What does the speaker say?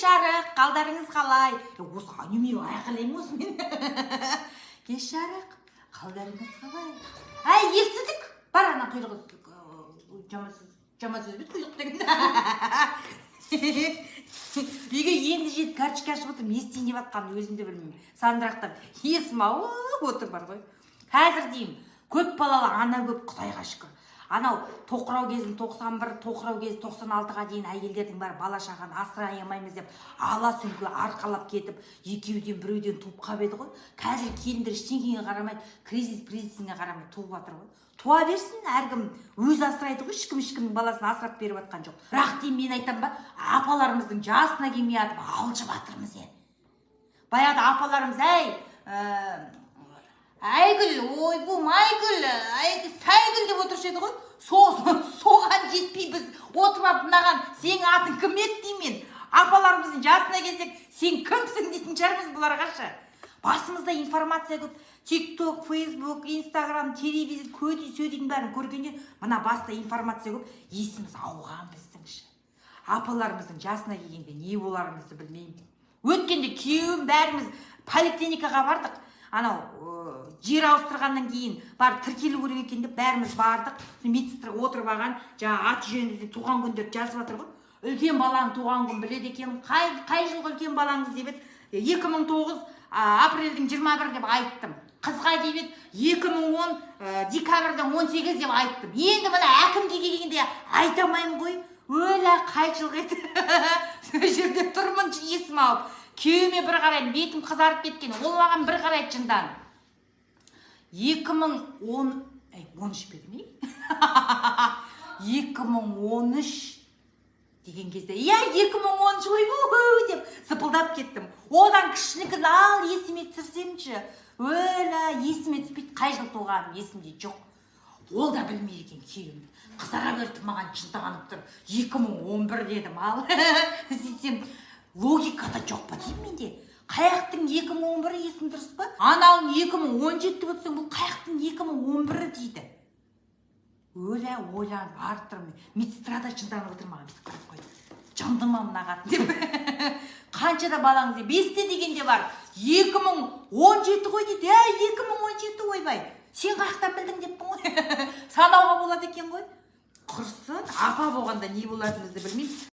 жарық, қалдарыңыз қалай? Осы неме айқайлаймын осы мен. Кеш жарық, қалдарыңыз қалай? Әй, естідік. Бар ана құйрығы жаман сөз бет құйрық деген. Үйге енді жетіп карточка ашып отырмын, не істейін деп жатқанын өзім де білмеймін. Сандырақтап, есім ауып отыр бар ғой. Қазір деймін, көп балалы ана көп, Құдайға шүкір. Анау тоқырау кезін 91, тоқырау кезі 96-ға дейін әйелдердің бәрі бала шағаны асырай алмаймыз деп ала сөңке арқалап кетіп, екеуден біреуден туып қалып еді ғой. Қазір келіндер ештеңеге қарамайды, кризисіне қарамай туып жатыр ғой. Туа берсін, әркім өз асырайды ғой, ешкімнің баласын асырап беріп жатқан жоқ. Бірақ деймін, мен айтам ба, апаларымыздың жасына келмей атып алжып жатырмыз е. Баяғыда апаларымыз, Айгүл, ойбу, Майгүл, Сайгүл деп отыршы еді ғой. Соған жетпей біз отырып мынаған сенің атың кім еді деймін. Апаларымыздың жасына келсек, сен кімсің дейтін шығармыз бұларға. Басымызда информация көп. TikTok, Facebook, Instagram, телевизор, сөйдің бәрін көргенде, мына баста информация көп. Есіміз ауған біздіңші. Апаларымыздың жасына келгенде не боларымызды білмеймін. Өткенде күйеуім бәріміз поликлиникаға бардық. Анау жер ауыстырғаннан кейін барып тіркелу керек екен деп бәріміз бардық. Медсестра отырып алған, жаңа аты жөніңізді туған күндерді жазып жатыр ғой. Үлкен баланың туған күнін біледі екен. Қай жылғы үлкен балаңыз деп еді? 2009 апрельдің 21 деп айттым. Қызға деп еді 2010 декабрьдің 18 деп айттым. Енді мына әкімге келгенде айтамаймын ғой. Өлә қай жылғы еді? Сол жерде тұрмын есім алып. Күйеуіме бір қарайды, бетім қызарып кеткен. Ол маған бір қарайды жындан. 2013 беді ме? 2013 деген кезде, 2013 ойбу деп зыпылдап кеттім. Одан кішінікін ал есіме түсірсемші. Өлә, есіме түспейді, қай жыл туғаным есімде жоқ. Ол да білмей екен күйеуім. Қызара берді маған жынданып тұр. 2011 дедім ал. Сөйтсем, логикада жоқ па деймін менде. Қаяқтың 2011 есім дұрыс па? Анауын 2017 деп өтсең, бұл қаяқтың 2011 дейді. Өлә, ойланып арып тұрмын. Медсестрада жынданып отырмаған бүйтіп қарап қойды. Жынды ма мына қатын деп. Қаншада балаңыз деп? 5-те дегенде бар. 2017 ғой дейді. 2017 ойбай. Сен қаяқтан білдің деппін ғой. Санауға болады екен ғой. Құрсын, апа болғанда не болатынымызды білмеймін.